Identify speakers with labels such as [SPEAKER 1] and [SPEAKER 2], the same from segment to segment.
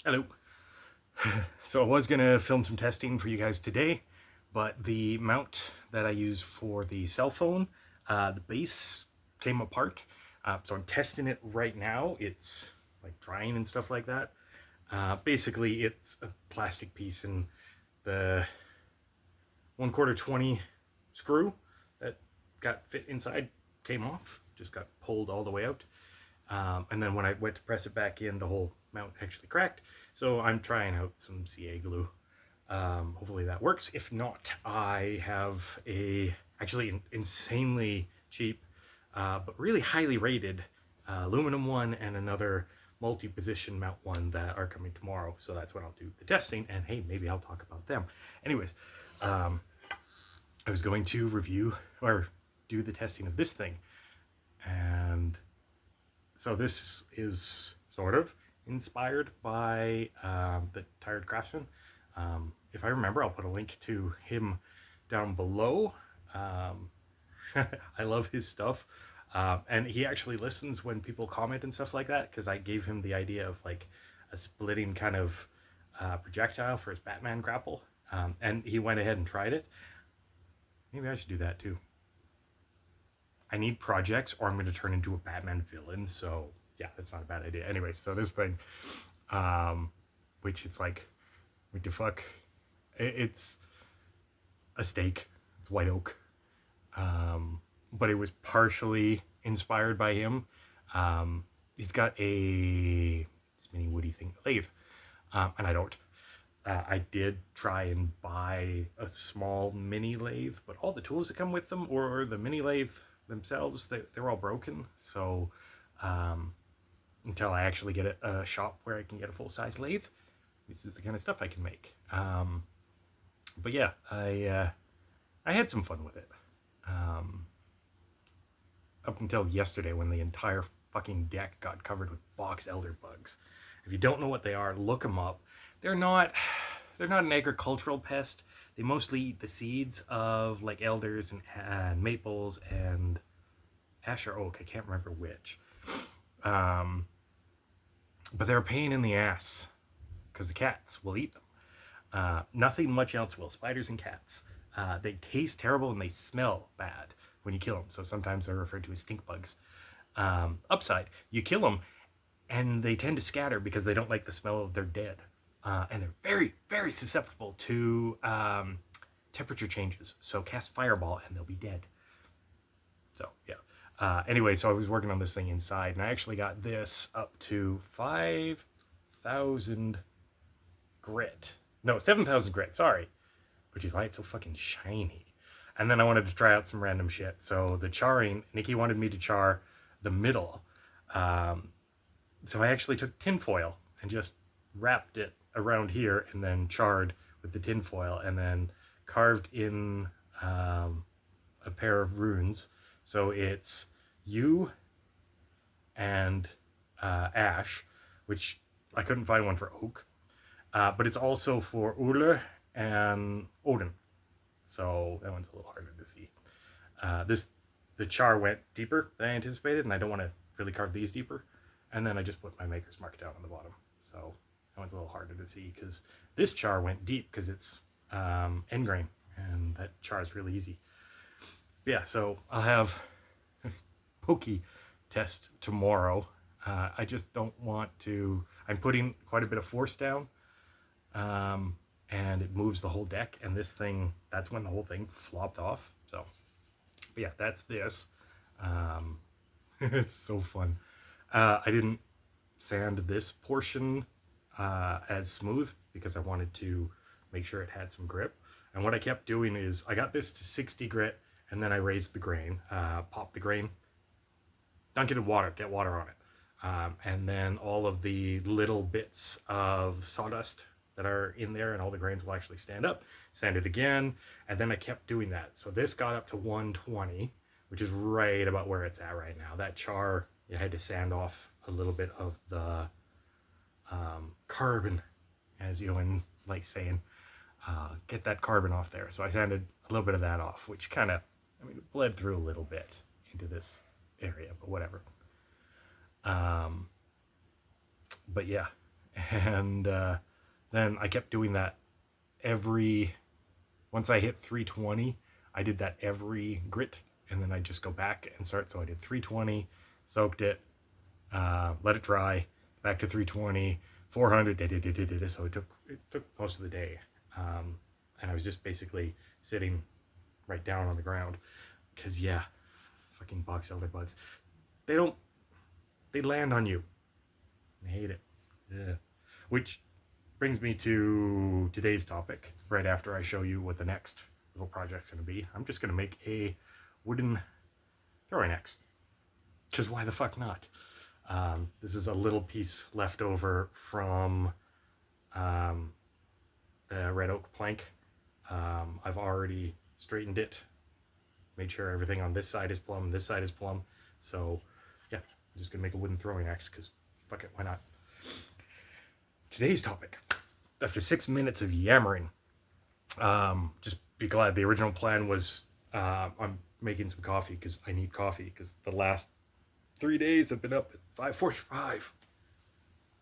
[SPEAKER 1] Hello. So I was gonna film some testing for you guys today, but the mount that I use for the cell phone, the base came apart. So I'm testing it right now. It's like drying and stuff like that. Basically, it's a plastic piece, and the 1/4 20 screw that got fit inside came off, just got pulled all the way out. And then when I went to press it back in, the whole mount actually cracked. So I'm trying out some CA glue. Hopefully that works. If not, I have a actually insanely cheap, but really highly rated aluminum one and another multi-position mount one that are coming tomorrow. So that's when I'll do the testing. And hey, maybe I'll talk about them. Anyways, I was going to review or do the testing of this thing, and so this is sort of inspired by the Tired Craftsman. If I remember, I'll put a link to him down below. I love his stuff. And he actually listens when people comment and stuff like that, because I gave him the idea of like a splitting kind of projectile for his Batman grapple. And he went ahead and tried it. Maybe I should do that too. I need projects or I'm going to turn into a Batman villain. So yeah, that's not a bad idea. Anyway, so this thing, which is like, what the fuck? It's a stake. It's white oak. But it was partially inspired by him. He's got a spinny woody thing, lathe, and I don't. I did try and buy a small mini lathe, but all the tools that come with them, or the mini lathe themselves, they're all broken. So until I actually get a shop where I can get a full-size lathe, this is the kind of stuff I can make. But yeah, I had some fun with it. Up until yesterday when the entire fucking deck got covered with box elder bugs. If you don't know what they are, look them up. They're not an agricultural pest. They mostly eat the seeds of like elders and maples and ash or oak. I can't remember which. But they're a pain in the ass because the cats will eat them. Nothing much else will. Spiders and cats. They taste terrible and they smell bad when you kill them. So sometimes they're referred to as stink bugs. Upside, you kill them and they tend to scatter because they don't like the smell of their dead. And they're very, very susceptible to temperature changes. So cast fireball and they'll be dead. So yeah. Anyway, so I was working on this thing inside, and I actually got this up to 5,000 grit. No, 7,000 grit. Sorry, which is why it's so fucking shiny. And then I wanted to try out some random shit. So the charring, Nikki wanted me to char the middle. So I actually took tinfoil and just wrapped it around here and then charred with the tinfoil and then carved in a pair of runes. So it's you and ash, which I couldn't find one for oak. But it's also for Uller and Odin. So that one's a little harder to see. The char went deeper than I anticipated, and I don't want to really carve these deeper. And then I just put my maker's mark down on the bottom. So that one's a little harder to see because this char went deep because it's end grain, and that char is really easy. But yeah, so I'll have pokey test tomorrow. I just don't want to. I'm putting quite a bit of force down, and it moves the whole deck. And this thing, that's when the whole thing flopped off. So, but yeah, that's this. It's so fun. I didn't sand this portion as smooth because I wanted to make sure it had some grip. And what I kept doing is I got this to 60 grit, and then I raised the grain, popped the grain, dunk it in water, get water on it. And then all of the little bits of sawdust that are in there and all the grains will actually stand up, sand it again, and then I kept doing that. So this got up to 120, which is right about where it's at right now. That char, you had to sand off a little bit of the carbon, as Ewan likes saying. Get that carbon off there. So I sanded a little bit of that off, which kind of, it bled through a little bit into this area, but whatever. But yeah, And then I kept doing that once I hit 320, I did that every grit, and then I'd just go back and start. So I did 320, soaked it, let it dry, back to 320, 400, so it took most of the day. And I was just basically sitting right down on the ground, because yeah, fucking box elder bugs, they land on you. I hate it. Yeah. Which brings me to today's topic. Right after I show you what the next little project's going to be, I'm just going to make a wooden throwing axe. Because why the fuck not? This is a little piece left over from the red oak plank. I've already straightened it, made sure everything on this side is plumb, this side is plumb. So yeah, I'm just going to make a wooden throwing axe because fuck it, why not? Today's topic, after 6 minutes of yammering, just be glad. The original plan was I'm making some coffee because I need coffee because the last 3 days I've been up at 5:45.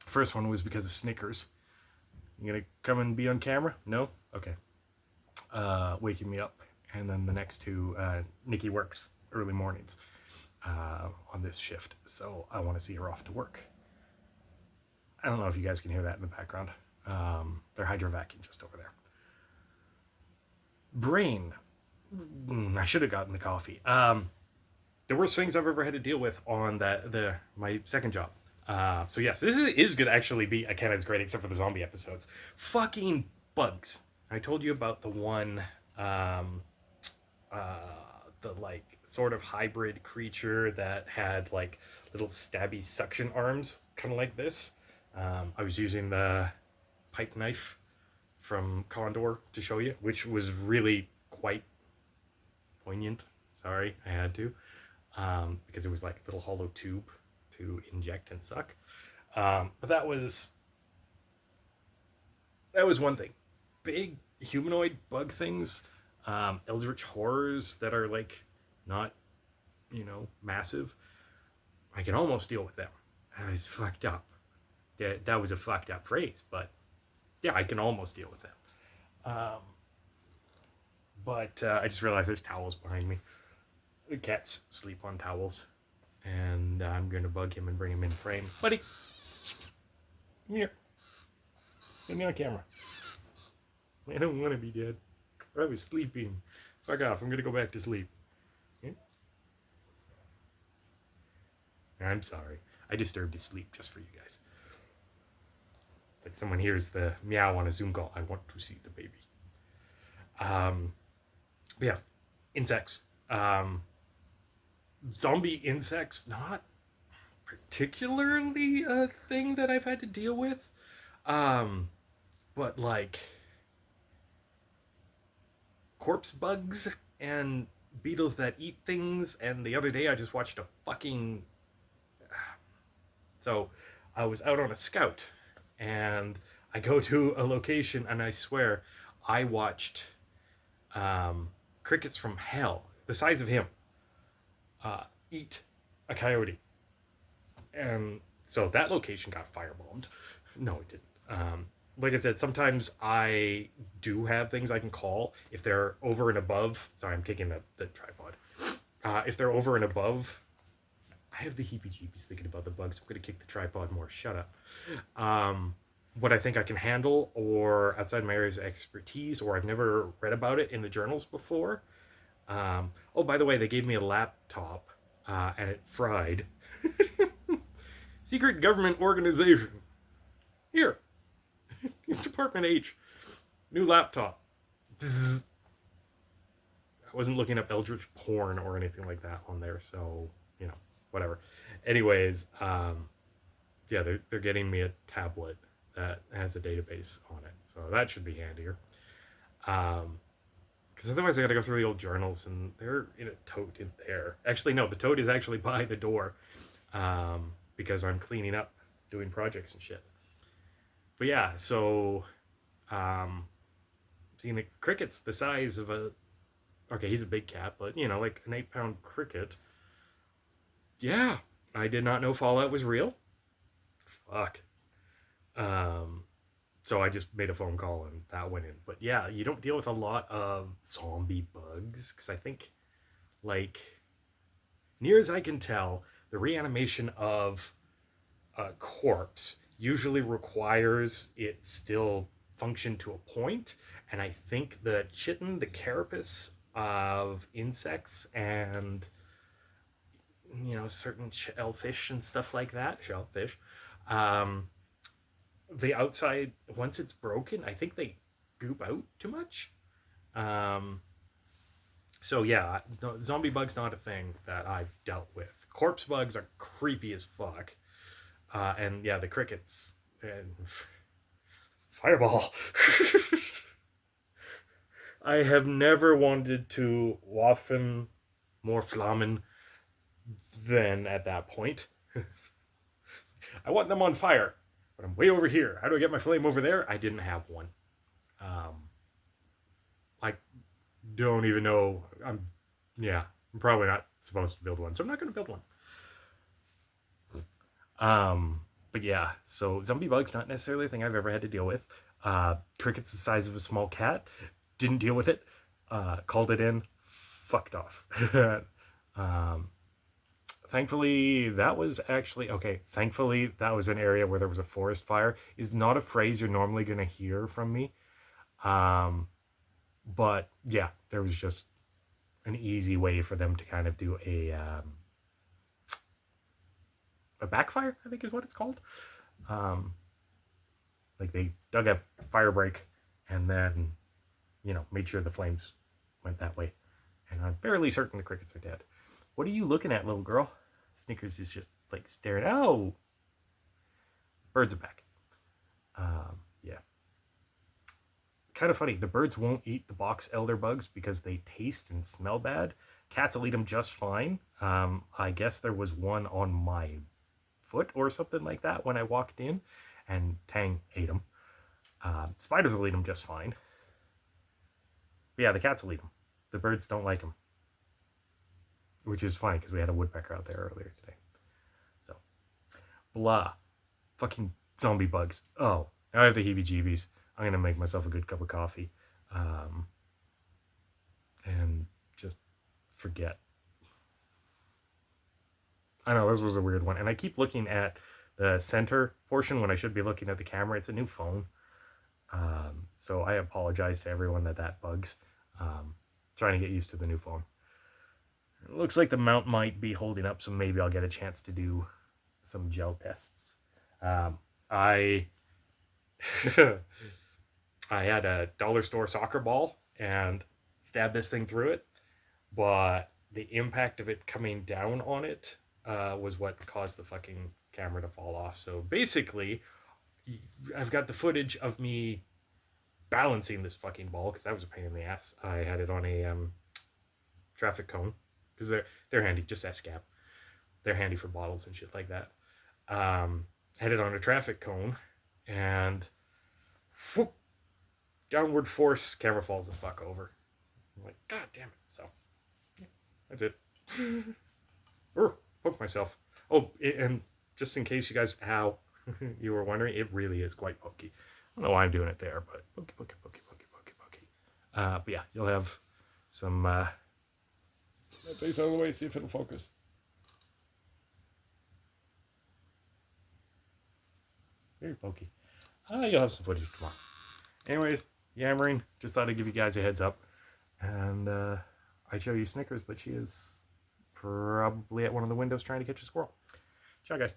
[SPEAKER 1] First one was because of Snickers. You gonna come and be on camera? No? Okay. Waking me up. And then the next two, Nikki works early mornings on this shift, so I want to see her off to work. I don't know if you guys can hear that in the background. They're hydrovacing just over there. Brain. I should have gotten the coffee. The worst things I've ever had to deal with on my second job. So yes, this is going to actually be a Canada's Great, except for the zombie episodes. Fucking bugs. I told you about the one, the like sort of hybrid creature that had like little stabby suction arms, kind of like this. I was using the pipe knife from Condor to show you, which was really quite poignant. Sorry, I had to, because it was like a little hollow tube to inject and suck. But that was one thing. Big humanoid bug things, eldritch horrors that are like not, massive. I can almost deal with them. It's fucked up. That was a fucked up phrase, but yeah, I can almost deal with them. But I just realized there's towels behind me. The cats sleep on towels, and I'm gonna bug him and bring him in frame. Buddy, come here. Get me on camera. I don't want to be dead. I was sleeping. Fuck off. I'm gonna go back to sleep. Okay? I'm sorry. I disturbed his sleep just for you guys. Like someone hears the meow on a Zoom call. I want to see the baby. But yeah, insects. Zombie insects, not particularly a thing that I've had to deal with. But like corpse bugs and beetles that eat things. And the other day I just watched a fucking... So I was out on a scout, and I go to a location, and I swear I watched crickets from hell, the size of him, eat a coyote. And so that location got firebombed. No, it didn't. Like I said, sometimes I do have things I can call if they're over and above. Sorry, I'm kicking the tripod. If they're over and above, I have the heebie-jeebies thinking about the bugs. I'm going to kick the tripod more. Shut up. What I think I can handle, or outside my areas of expertise, or I've never read about it in the journals before. Oh, by the way, they gave me a laptop, and it fried. Secret government organization. Here. It's Department H. New laptop. I wasn't looking up eldritch porn or anything like that on there, so, whatever. Anyways, yeah, they're getting me a tablet that has a database on it, so that should be handier. Because otherwise I gotta go through the old journals, and they're in a tote in there. Actually, no, the tote is actually by the door, because I'm cleaning up, doing projects and shit. But yeah, so seeing the cricket's the size of okay, he's a big cat, but like an 8-pound cricket. Yeah, I did not know Fallout was real. Fuck. So I just made a phone call and that went in. But yeah, you don't deal with a lot of zombie bugs because I think, like, near as I can tell, the reanimation of a corpse usually requires it still function to a point, and I think the chitin, the carapace of insects and certain shellfish and stuff like that, shellfish, um, the outside, once it's broken, I think they goop out too much. Um, so yeah, zombie bugs not a thing that I've dealt with. Corpse bugs are creepy as fuck. And yeah, the crickets and fireball. I have never wanted to waffen more flammen than at that point. I want them on fire, but I'm way over here. How do I get my flame over there? I didn't have one. I don't even know. I'm probably not supposed to build one, so I'm not going to build one. But yeah, so zombie bugs not necessarily a thing I've ever had to deal with. Crickets the size of a small cat, didn't deal with it. Called it in, fucked off. Thankfully, that was actually okay. Thankfully, that was an area where there was a forest fire. Is not a phrase you're normally gonna hear from me. But yeah, there was just an easy way for them to kind of do a backfire, I think is what it's called. Like they dug a fire break and then, made sure the flames went that way. And I'm fairly certain the crickets are dead. What are you looking at, little girl? Snickers is just like staring. Oh, birds are back. Yeah. Kind of funny. The birds won't eat the box elder bugs because they taste and smell bad. Cats will eat them just fine. I guess there was one on my foot or something like that when I walked in, and Tang ate them. Spiders will eat them just fine. But yeah, the cats will eat them. The birds don't like them, which is fine because we had a woodpecker out there earlier today. So, blah. Fucking zombie bugs. Oh, now I have the heebie-jeebies. I'm gonna make myself a good cup of coffee, and just forget. I know this was a weird one, and I keep looking at the center portion when I should be looking at the camera. It's a new phone, so I apologize to everyone that bugs. Trying to get used to the new phone. It looks like the mount might be holding up, so maybe I'll get a chance to do some gel tests. I I had a dollar store soccer ball and stabbed this thing through it, but the impact of it coming down on it was what caused the fucking camera to fall off. So basically, I've got the footage of me balancing this fucking ball because that was a pain in the ass. I had it on a traffic cone because they're handy, just SCAP. They're handy for bottles and shit like that. Had it on a traffic cone and whoop, downward force, camera falls the fuck over. I'm like, God damn it. So, yeah, that's it. Poke myself. Oh, and just in case you guys, you were wondering, it really is quite pokey. I don't know why I'm doing it there, but pokey. But yeah, you'll have some, my face out of the way, see if it'll focus. Very pokey. You'll have some footage tomorrow. Anyways, yammering. Just thought I'd give you guys a heads up. And I'd show you Snickers, but she is probably at one of the windows trying to catch a squirrel. Ciao, guys.